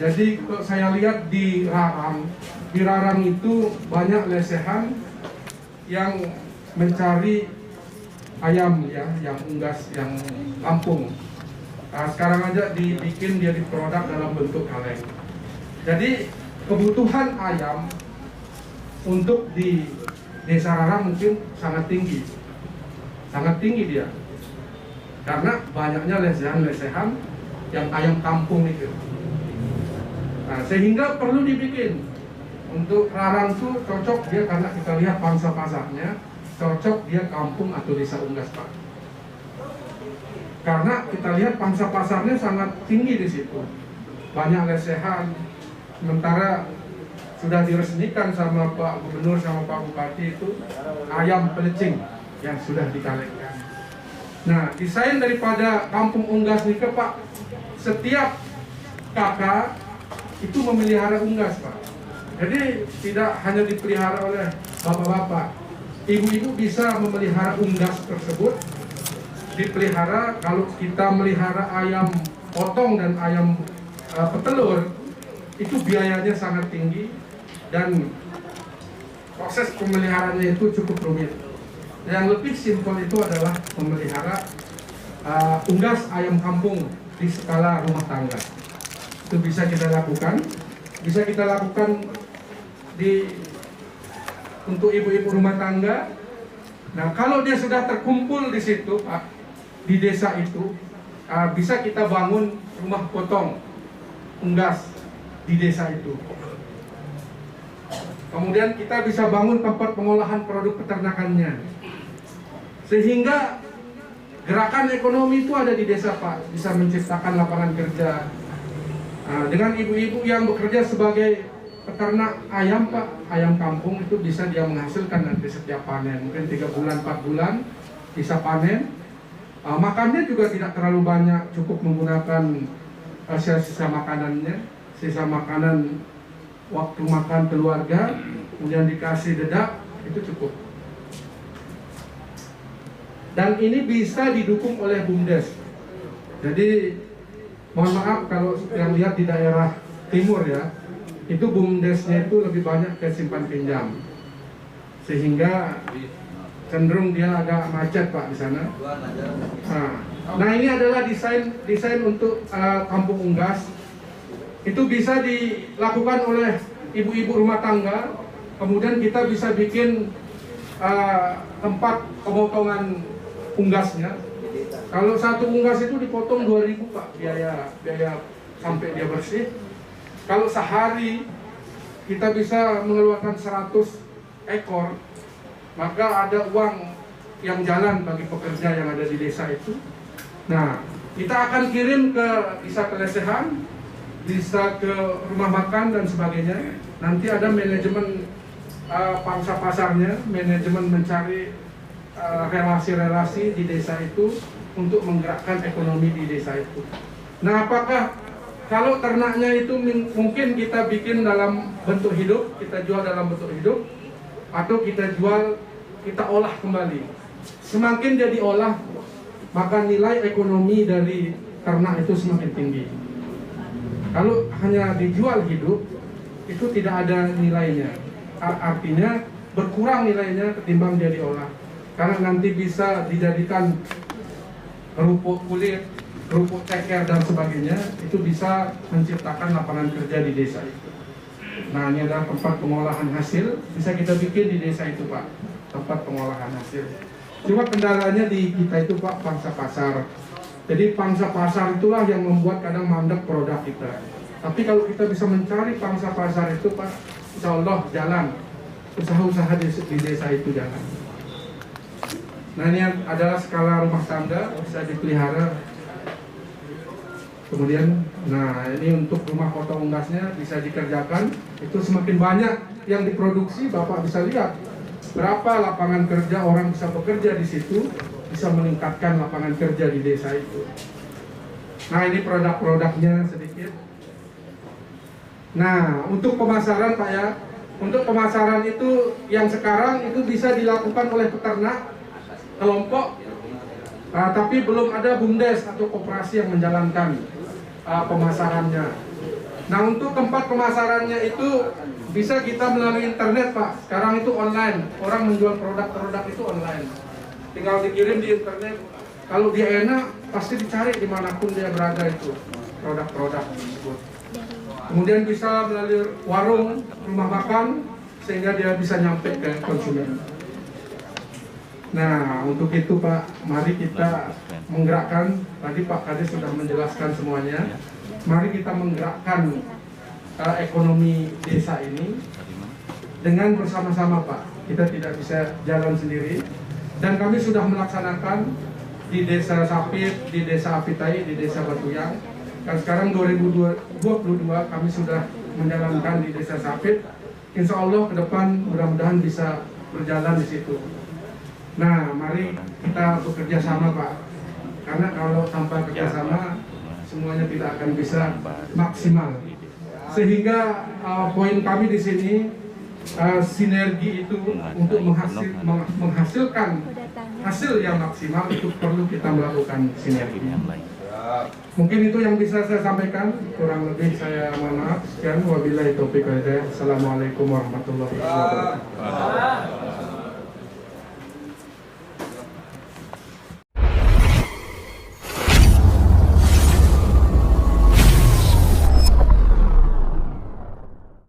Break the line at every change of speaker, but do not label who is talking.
Jadi saya lihat di Rarang itu banyak lesehan yang mencari ayam ya, yang unggas, yang kampung. Nah, sekarang aja dibikin dia diproduk dalam bentuk kaleng. Jadi kebutuhan ayam untuk di Desa Rarang mungkin sangat tinggi dia, karena banyaknya lesehan-lesehan yang ayam kampung itu. Nah, sehingga perlu dibikin untuk Rarang tuh cocok dia, karena kita lihat pangsa pasarnya cocok dia kampung atau desa unggas, Pak. Karena kita lihat pangsa pasarnya sangat tinggi di situ, banyak lesehan. Sementara sudah diresmikan sama Pak Gubernur sama Pak Bupati itu ayam pelecing yang sudah dikalengkan. Nah, desain daripada kampung unggas nih Pak, setiap kakak itu memelihara unggas, Pak. Jadi tidak hanya dipelihara oleh bapak-bapak, ibu-ibu bisa memelihara unggas tersebut. Dipelihara, kalau kita melihara ayam potong dan ayam petelur, itu biayanya sangat tinggi dan proses pemeliharaannya itu cukup rumit. Yang lebih simpel itu adalah memelihara unggas ayam kampung di skala rumah tangga. Itu bisa kita lakukan untuk ibu-ibu rumah tangga. Nah, kalau dia sudah terkumpul di situ, Pak, di desa itu, bisa kita bangun rumah potong unggas di desa itu. Kemudian kita bisa bangun tempat pengolahan produk peternakannya, sehingga gerakan ekonomi itu ada di desa, Pak, bisa menciptakan lapangan kerja. Nah, dengan ibu-ibu yang bekerja sebagai peternak ayam, Pak, ayam kampung itu bisa dia menghasilkan nanti setiap panen, mungkin 3 bulan, 4 bulan bisa panen. Makannya juga tidak terlalu banyak, cukup menggunakan sisa makanannya, sisa makanan waktu makan keluarga, kemudian dikasih dedak, itu cukup. Dan ini bisa didukung oleh BUMDes. Jadi mohon maaf kalau yang lihat di daerah timur ya, itu BUMDesnya itu lebih banyak ke simpan pinjam, sehingga cenderung dia agak macet, Pak, di sana. Nah, ini adalah desain untuk kampung unggas. Itu bisa dilakukan oleh ibu-ibu rumah tangga. Kemudian kita bisa bikin tempat pemotongan unggasnya. Kalau satu unggas itu dipotong 2.000, Pak, biaya sampai dia bersih. Kalau sehari kita bisa mengeluarkan 100 ekor, maka ada uang yang jalan bagi pekerja yang ada di desa itu. Nah, kita akan kirim ke desa kelesehan, bisa ke rumah makan dan sebagainya. Nanti ada manajemen pangsa pasarnya, manajemen mencari relasi-relasi di desa itu untuk menggerakkan ekonomi di desa itu. Nah, apakah kalau ternaknya itu mungkin kita bikin dalam bentuk hidup, kita jual dalam bentuk hidup, atau kita jual, kita olah kembali. Semakin dia diolah, maka nilai ekonomi dari ternak itu semakin tinggi. Kalau hanya dijual hidup, itu tidak ada nilainya. Artinya berkurang nilainya ketimbang dia diolah. Karena nanti bisa dijadikan kerupuk kulit, kerupuk ceker dan sebagainya, itu bisa menciptakan lapangan kerja di desa itu. Nah, ini adalah tempat pengolahan hasil, bisa kita bikin di desa itu, Pak, tempat pengolahan hasil. Cuma kendalanya di kita itu, Pak, pangsa pasar. Jadi pangsa pasar itulah yang membuat kadang mandek produk kita. Tapi kalau kita bisa mencari pangsa pasar itu, Pak, insya Allah jalan. Usaha-usaha di desa itu jalan. Nah, ini adalah skala rumah tangga, bisa dipelihara. Kemudian, nah ini untuk rumah potong unggasnya bisa dikerjakan. Itu semakin banyak yang diproduksi, Bapak bisa lihat berapa lapangan kerja orang bisa bekerja di situ, bisa meningkatkan lapangan kerja di desa itu. Nah, ini produk-produknya sedikit. Nah, untuk pemasaran, Pak ya, untuk pemasaran itu yang sekarang itu bisa dilakukan oleh peternak kelompok, tapi belum ada BUMDes atau koperasi yang menjalankan pemasarannya. Nah, untuk tempat pemasarannya itu bisa kita melalui internet, Pak. Sekarang itu online. Orang menjual produk-produk itu online. Tinggal dikirim di internet. Kalau dia enak, pasti dicari dimanapun dia berada itu produk-produk tersebut. Kemudian bisa melalui warung, rumah makan, sehingga dia bisa nyampe ke konsumen. Nah, untuk itu Pak, mari kita menggerakkan. Tadi Pak Kades sudah menjelaskan semuanya. Mari kita menggerakkan ekonomi desa ini dengan bersama-sama Pak. Kita tidak bisa jalan sendiri. Dan kami sudah melaksanakan di Desa Sapit, di Desa Apitai, di Desa Batuyang. Dan sekarang 2022 kami sudah menjalankan di Desa Sapit. Insya Allah ke depan mudah-mudahan bisa berjalan di situ. Nah, mari kita bekerja sama Pak. Karena kalau tanpa kerjasama semuanya tidak akan bisa maksimal. Sehingga poin kami di sini sinergi itu untuk menghasilkan hasil yang maksimal itu perlu kita melakukan sinergi. Mungkin itu yang bisa saya sampaikan. Kurang lebih saya mohon maaf. Sekian wabillahi taufiq wal hidayah. Assalamualaikum warahmatullahi wabarakatuh.